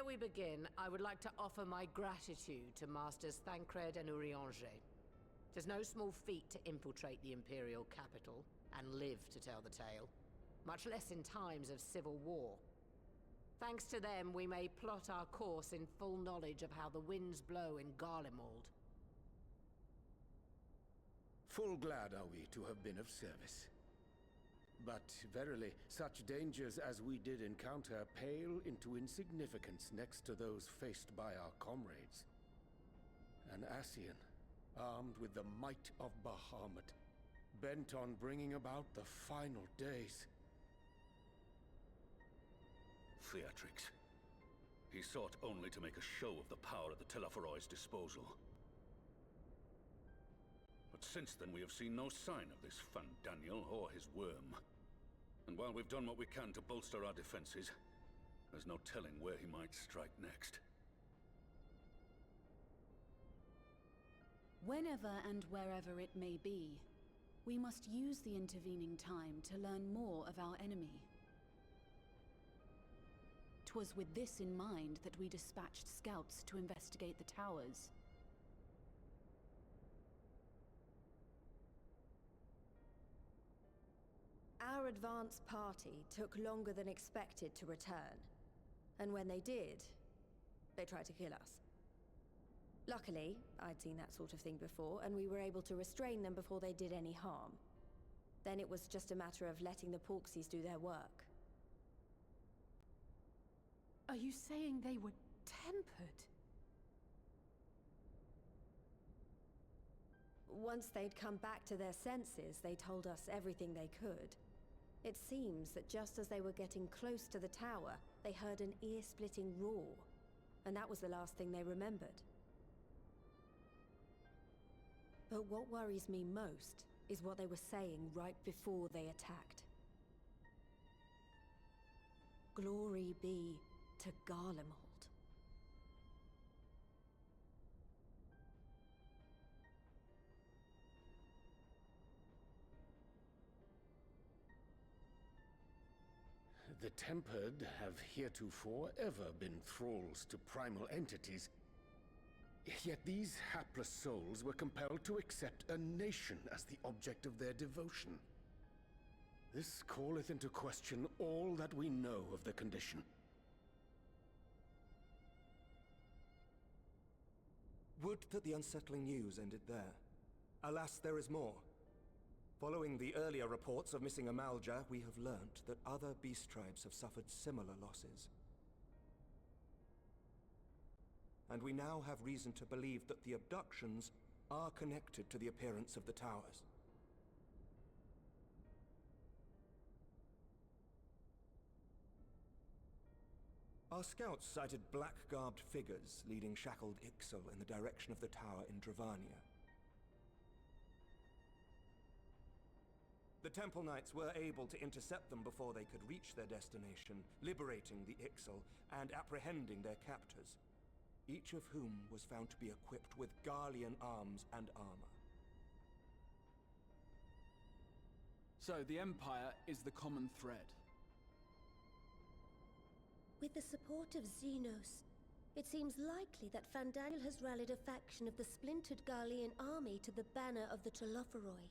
Ere we begin, I would like to offer my gratitude to Masters Thancred and Urianger. Tis no small feat to infiltrate the Imperial capital and live to tell the tale, much less in times of civil war. Thanks to them, we may plot our course in full knowledge of how the winds blow in Garlemald. Full glad are we to have been of service. But verily, such dangers as we did encounter pale into insignificance next to those faced by our comrades. An Ascian, armed with the might of Bahamut, bent on bringing about the final days. Theatrix. He sought only to make a show of the power at the Telophoroi's disposal. But since then we have seen no sign of this Fandaniel or his worm. And while we've done what we can to bolster our defenses, there's no telling where he might strike next. Whenever and wherever it may be, we must use the intervening time to learn more of our enemy. 'Twas with this in mind that we dispatched scouts to investigate the towers. Our advance party took longer than expected to return. And when they did, they tried to kill us. Luckily, I'd seen that sort of thing before, and we were able to restrain them before they did any harm. Then it was just a matter of letting the Porksies do their work. Are you saying they were tempered? Once they'd come back to their senses, they told us everything they could. It seems that just as they were getting close to the tower, they heard an ear-splitting roar, and that was the last thing they remembered. But what worries me most is what they were saying right before they attacked. Glory be to Garlemald. The Tempered have heretofore ever been thralls to primal entities. Yet these hapless souls were compelled to accept a nation as the object of their devotion. This calleth into question all that we know of the condition. Would that the unsettling news ended there. Alas, there is more. Following the earlier reports of missing Amalja, we have learnt that other beast tribes have suffered similar losses. And we now have reason to believe that the abductions are connected to the appearance of the towers. Our scouts sighted black-garbed figures leading shackled Ixal in the direction of the tower in Dravania. The Temple Knights were able to intercept them before they could reach their destination, liberating the Ixal and apprehending their captors, each of whom was found to be equipped with Garlean arms and armor. So the Empire is the common thread. With the support of Xenos, it seems likely that Fandaniel has rallied a faction of the splintered Garlean army to the banner of the Telophoroi.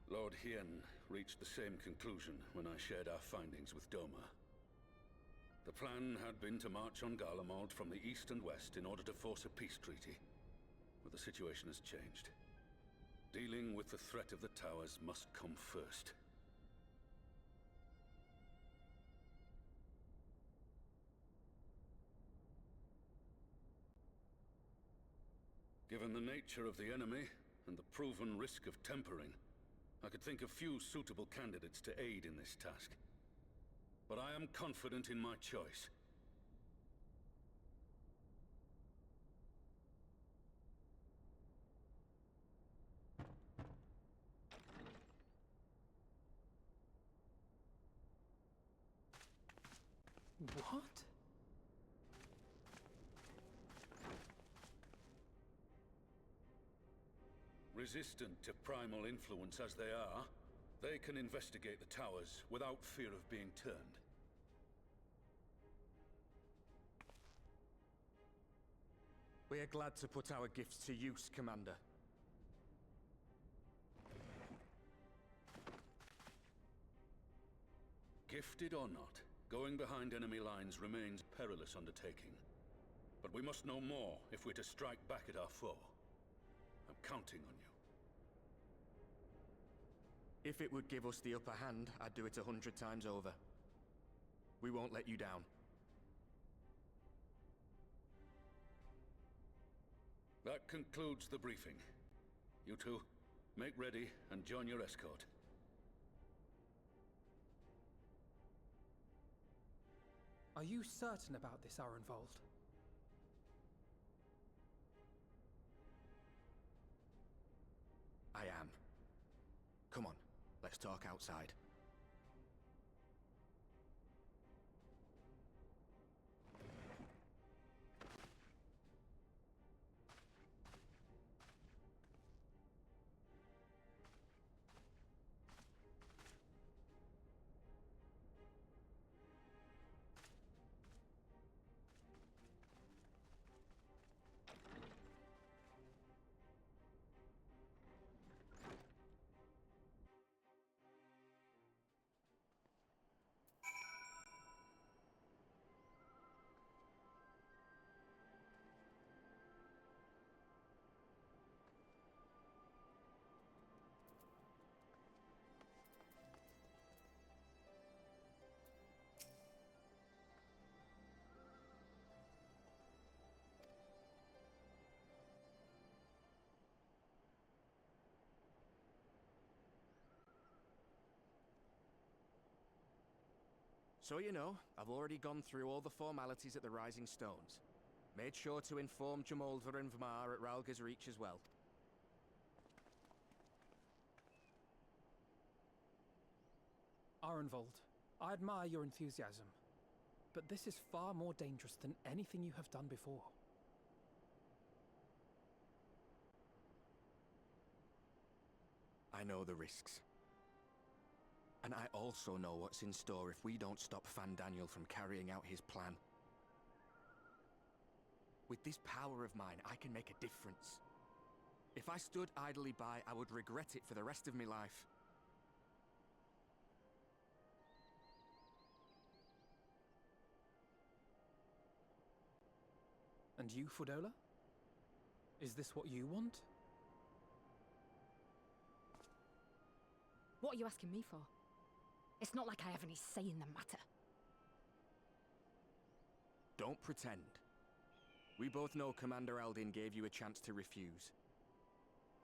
Lord Hien reached the same conclusion when I shared our findings with Doma. The plan had been to march on Garlemald from the east and west in order to force a peace treaty. But the situation has changed. Dealing with the threat of the towers must come first. Given the nature of the enemy and the proven risk of tempering, I could think of few suitable candidates to aid in this task. But I am confident in my choice. What? Resistant to primal influence as they are, they can investigate the towers without fear of being turned. We are glad to put our gifts to use, Commander. Gifted or not, going behind enemy lines remains a perilous undertaking. But we must know more if we're to strike back at our foe. I'm counting on you. If it would give us the upper hand, I'd do it 100 times over. We won't let you down. That concludes the briefing. You two, make ready and join your escort. Are you certain about this, Arenvold? I am. Come on, let's talk outside. So you know, I've already gone through all the formalities at the Rising Stones. Made sure to inform Jamoldva and Vmar at Ralga's Reach as well. Arenvold, I admire your enthusiasm, but this is far more dangerous than anything you have done before. I know the risks. And I also know what's in store if we don't stop Fandaniel from carrying out his plan. With this power of mine, I can make a difference. If I stood idly by, I would regret it for the rest of my life. And you, Fordola? Is this what you want? What are you asking me for? It's not like I have any say in the matter. Don't pretend. We both know Commander Eldin gave you a chance to refuse.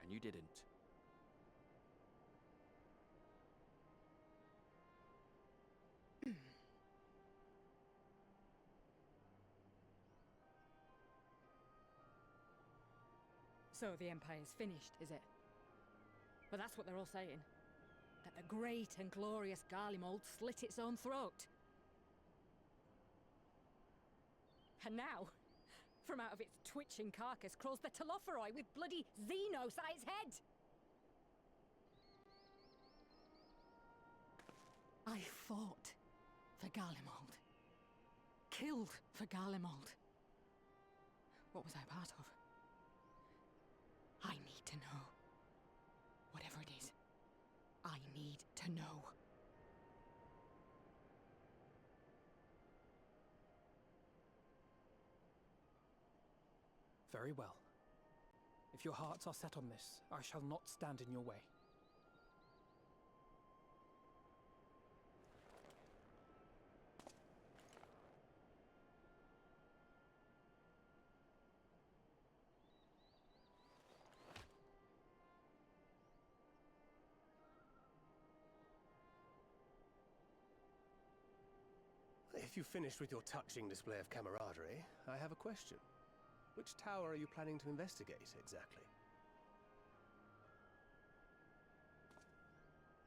And you didn't. So the Empire's finished, is it? But that's what they're all saying. That the great and glorious Garlemald slit its own throat. And now, from out of its twitching carcass crawls the Telophoroi with bloody Xenos at its head! I fought for Garlemald. Killed for Garlemald. What was I part of? I need to know. Whatever it is, I need to know. Very well. If your hearts are set on this, I shall not stand in your way. If you've finished with your touching display of camaraderie, I have a question. Which tower are you planning to investigate, exactly?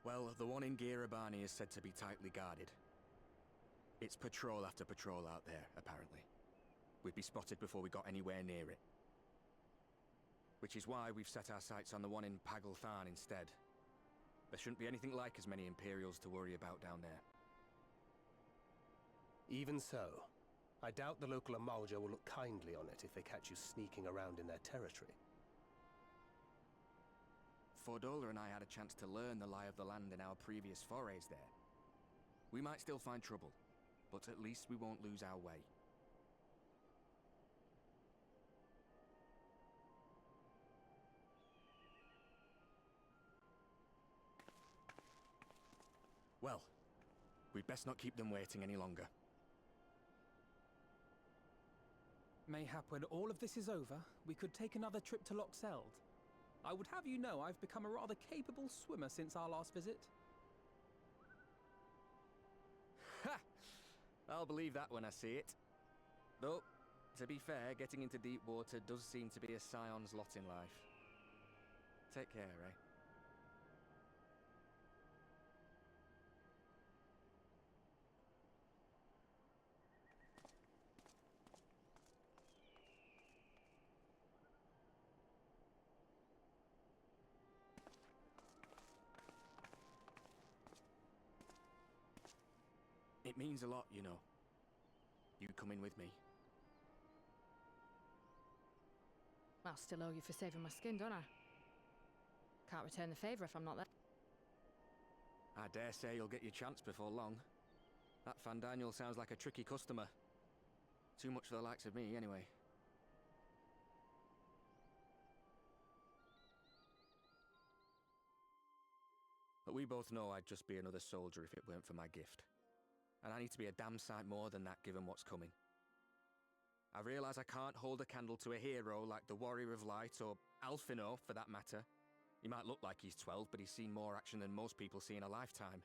Well, the one in Girabani is said to be tightly guarded. It's patrol after patrol out there, apparently. We'd be spotted before we got anywhere near it. Which is why we've set our sights on the one in Pagalthan instead. There shouldn't be anything like as many Imperials to worry about down there. Even so, I doubt the local Amalja will look kindly on it if they catch you sneaking around in their territory. Fordola and I had a chance to learn the lie of the land in our previous forays there. We might still find trouble, but at least we won't lose our way. Well, we'd best not keep them waiting any longer. Mayhap when all of this is over, we could take another trip to Loxeld. I would have you know I've become a rather capable swimmer since our last visit. Ha! I'll believe that when I see it. Though, to be fair, getting into deep water does seem to be a scion's lot in life. Take care, eh? It means a lot, you know. You coming with me. I'll still owe you for saving my skin, don't I? Can't return the favour if I'm not there. I dare say you'll get your chance before long. That Fandaniel sounds like a tricky customer. Too much for the likes of me, anyway. But we both know I'd just be another soldier if it weren't for my gift. And I need to be a damn sight more than that given what's coming. I realise I can't hold a candle to a hero like the Warrior of Light or Alphino, for that matter. He might look like he's 12, but he's seen more action than most people see in a lifetime.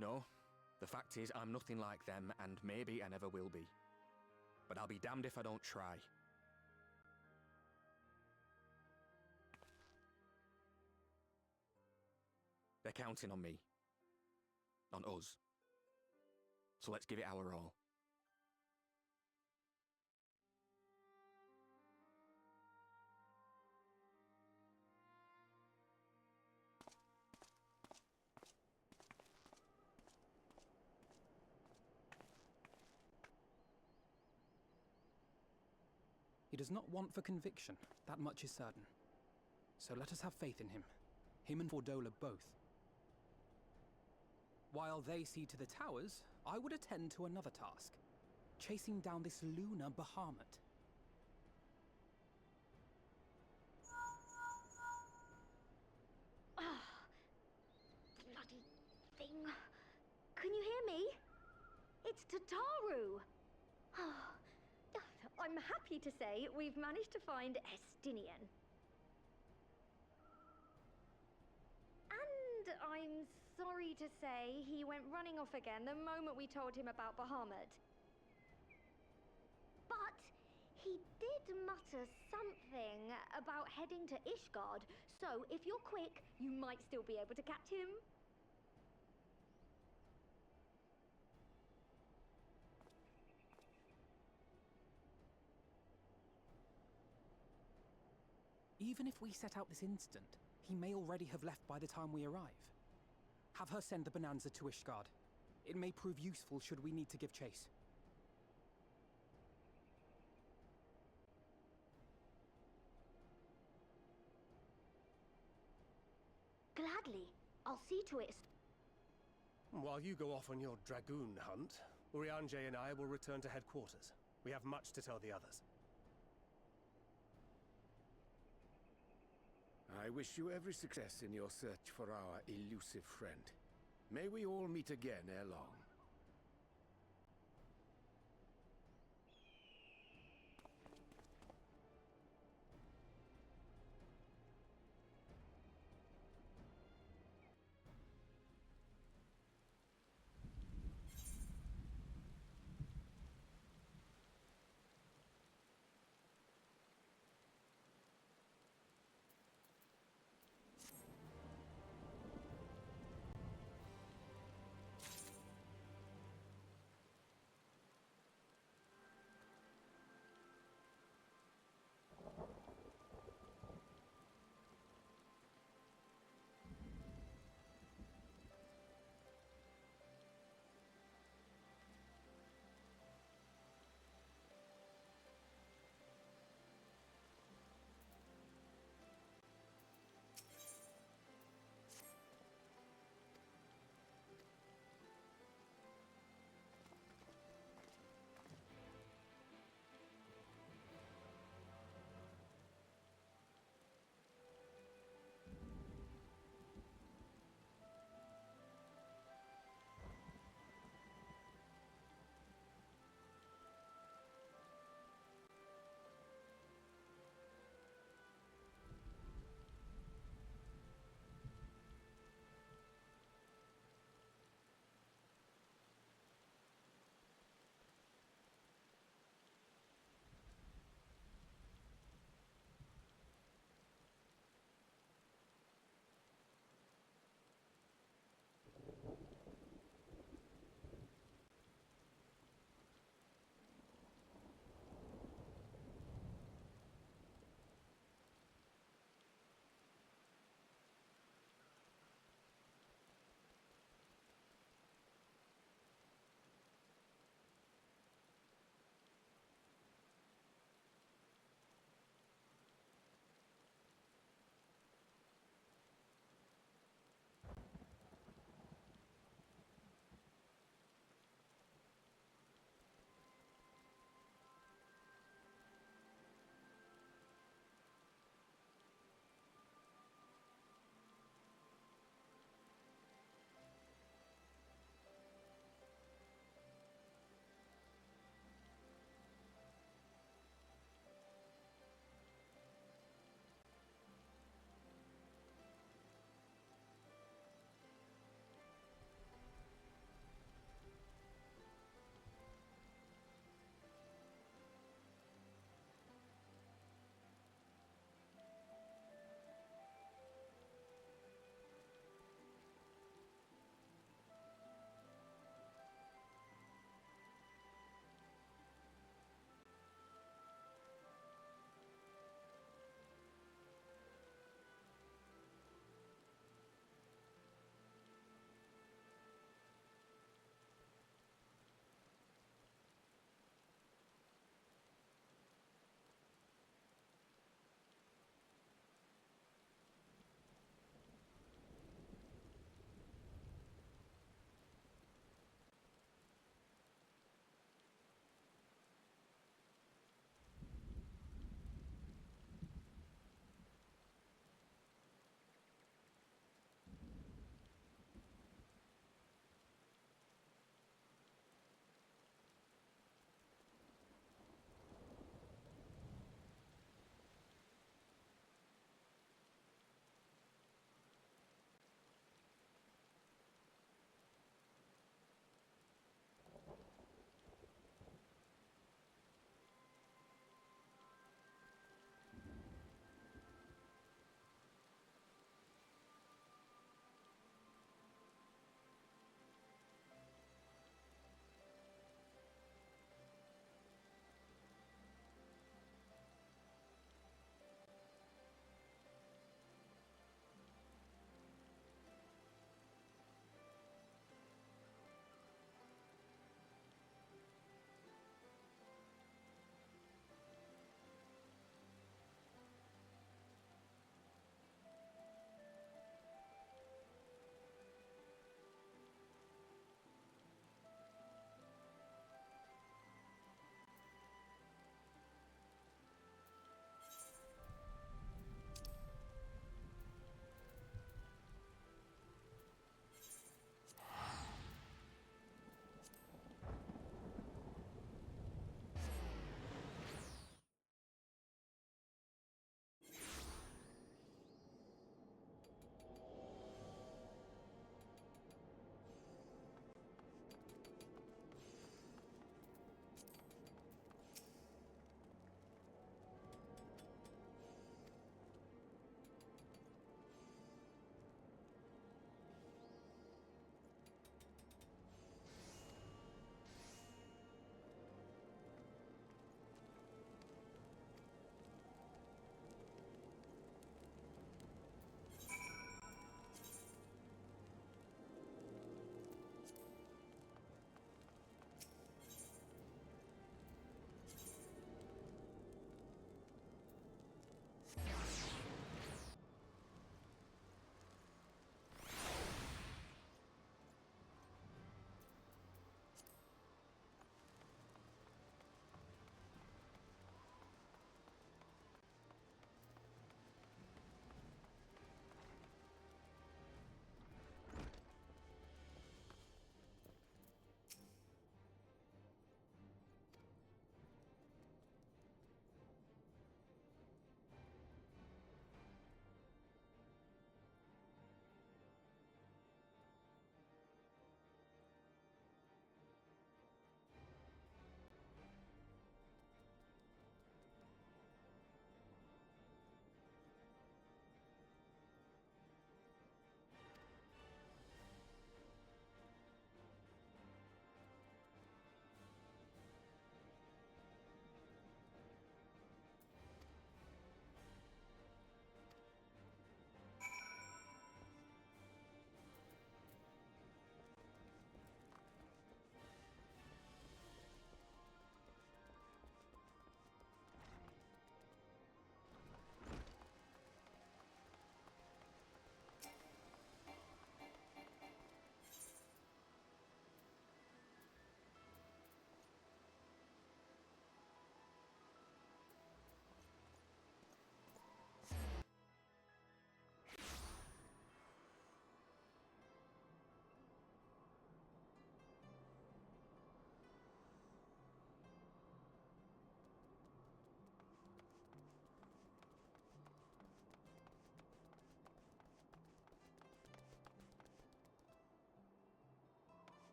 No, the fact is I'm nothing like them, and maybe I never will be. But I'll be damned if I don't try. They're counting on me. On us. So let's give it our all. He does not want for conviction, that much is certain. So let us have faith in him. Him and Fordola both. While they see to the towers, I would attend to another task. Chasing down this lunar Bahamut. Bloody thing. Can you hear me? It's Tataru! I'm happy to say we've managed to find Estinian. And I'm sorry to say he went running off again the moment we told him about Bahamut. But he did mutter something about heading to Ishgard, so if you're quick, you might still be able to catch him. Even if we set out this instant, he may already have left by the time we arrive. Have her send the Bonanza to Ishgard. It may prove useful should we need to give chase. Gladly. I'll see to it. While you go off on your dragoon hunt, Urianger and I will return to headquarters. We have much to tell the others. I wish you every success in your search for our elusive friend. May we all meet again ere long.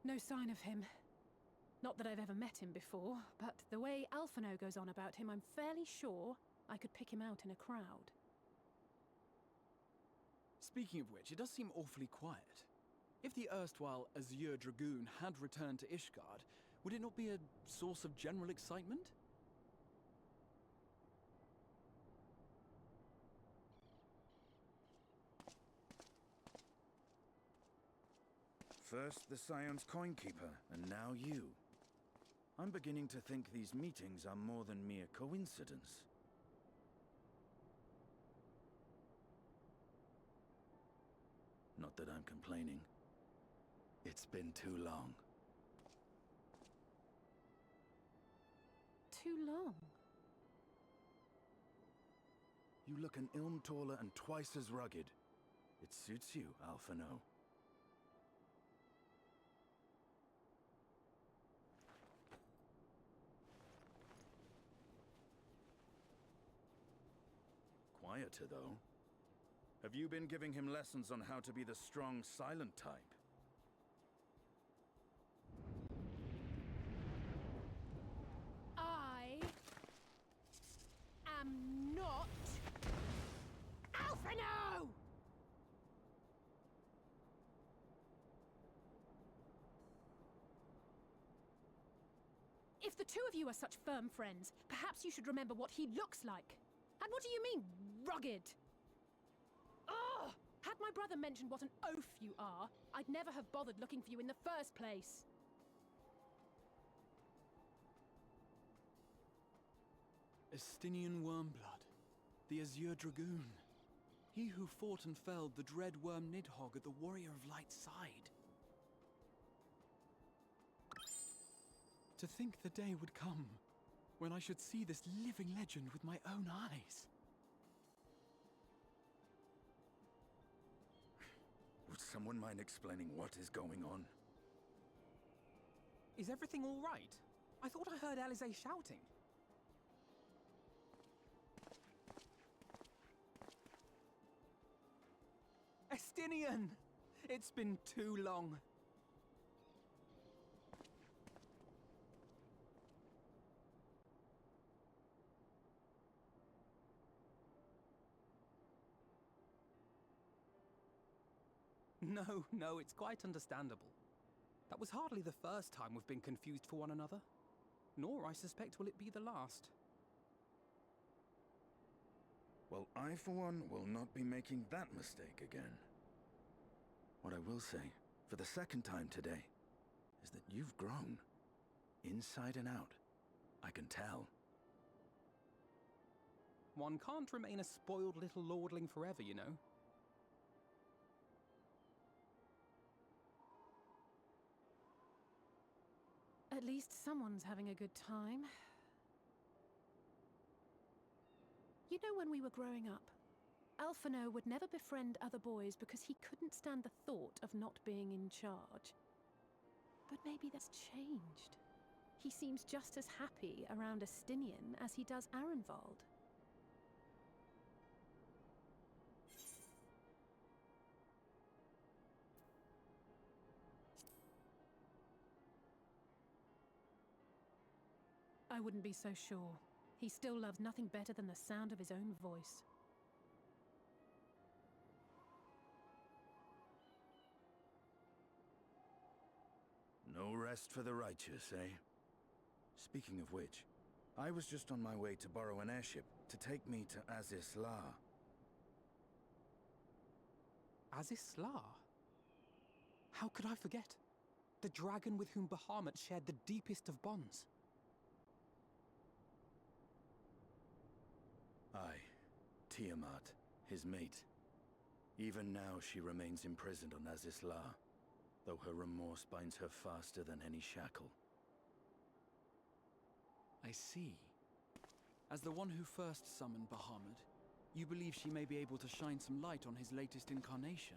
No sign of him. Not that I've ever met him before, but the way Alphino goes on about him, I'm fairly sure I could pick him out in a crowd. Speaking of which, it does seem awfully quiet. If the erstwhile Azure Dragoon had returned to Ishgard, would it not be a source of general excitement? First the Scion's Coinkeeper, and now you. I'm beginning to think these meetings are more than mere coincidence. Not that I'm complaining. It's been too long. Too long? You look an ilm taller and twice as rugged. It suits you, Alphino. Quieter, though. Have you been giving him lessons on how to be the strong, silent type? I am not Alphino! If the two of you are such firm friends, perhaps you should remember what he looks like. And what do you mean, rugged? Ugh! Had my brother mentioned what an oaf you are, I'd never have bothered looking for you in the first place. Estinian Wormblood, the Azure Dragoon. He who fought and felled the dread worm Nidhogg at the Warrior of Light's side. To think the day would come when I should see this living legend with my own eyes. Would someone mind explaining what is going on? Is everything all right? I thought I heard Alize shouting. Estinian! It's been too long. No, it's quite understandable. That was hardly the first time we've been confused for one another. Nor, I suspect, will it be the last. Well, I, for one, will not be making that mistake again. What I will say, for the second time today, is that you've grown. Inside and out. I can tell. One can't remain a spoiled little lordling forever, you know. At least someone's having a good time. You know, when we were growing up, Alphino would never befriend other boys because he couldn't stand the thought of not being in charge. But maybe that's changed. He seems just as happy around Estinian as he does Arenvald. I wouldn't be so sure. He still loves nothing better than the sound of his own voice. No rest for the righteous, eh? Speaking of which, I was just on my way to borrow an airship to take me to Azis La. Azis La? How could I forget? The dragon with whom Bahamut shared the deepest of bonds. Aye, Tiamat, his mate. Even now she remains imprisoned on Azis La, though her remorse binds her faster than any shackle. I see. As the one who first summoned Bahamut, you believe she may be able to shine some light on his latest incarnation.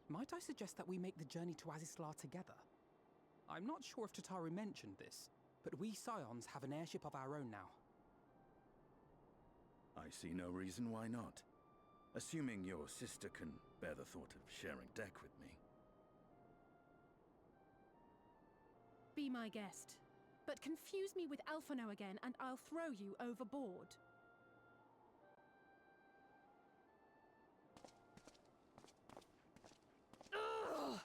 Might I suggest that we make the journey to Azislar together? I'm not sure if Tataru mentioned this, but we Scions have an airship of our own now. I see no reason why not. Assuming your sister can bear the thought of sharing deck with me. Be my guest. But confuse me with Alphino again, and I'll throw you overboard. Ugh!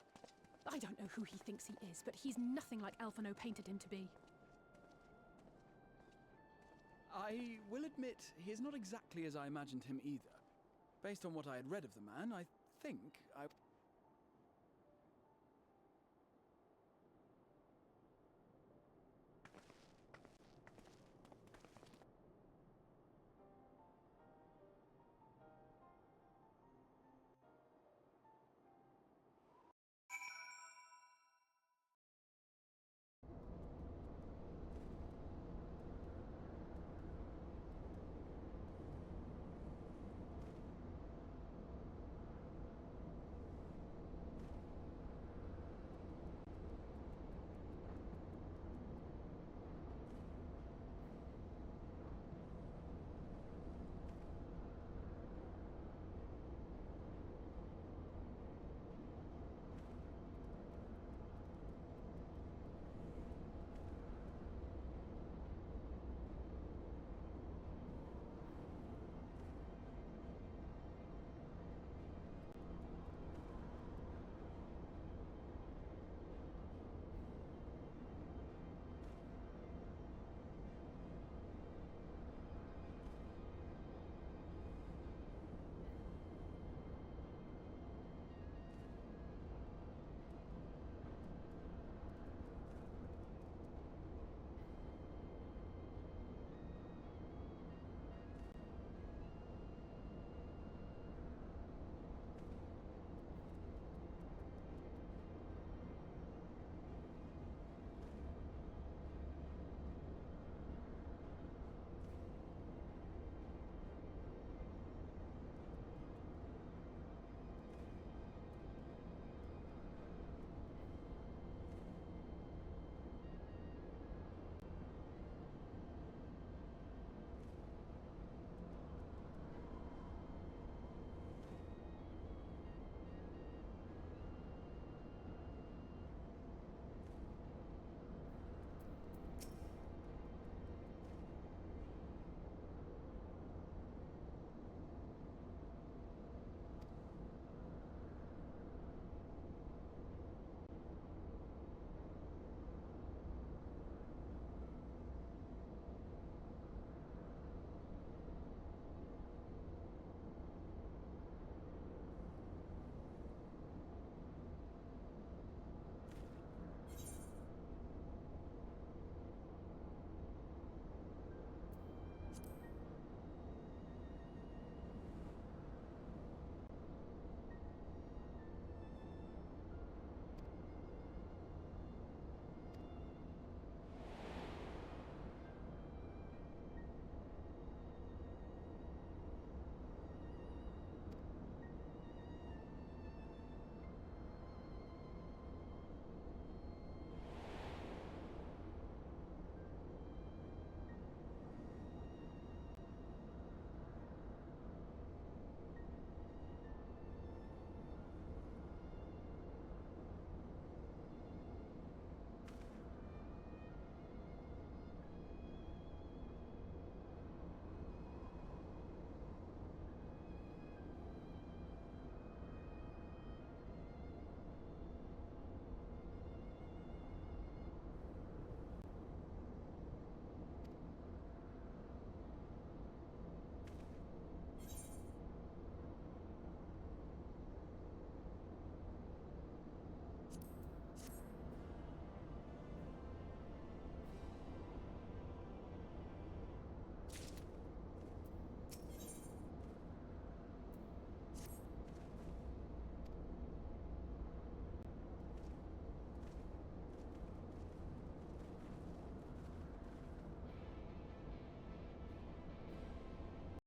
I don't know who he thinks he is, but he's nothing like Alphino painted him to be. I will admit, he is not exactly as I imagined him either. Based on what I had read of the man, I think I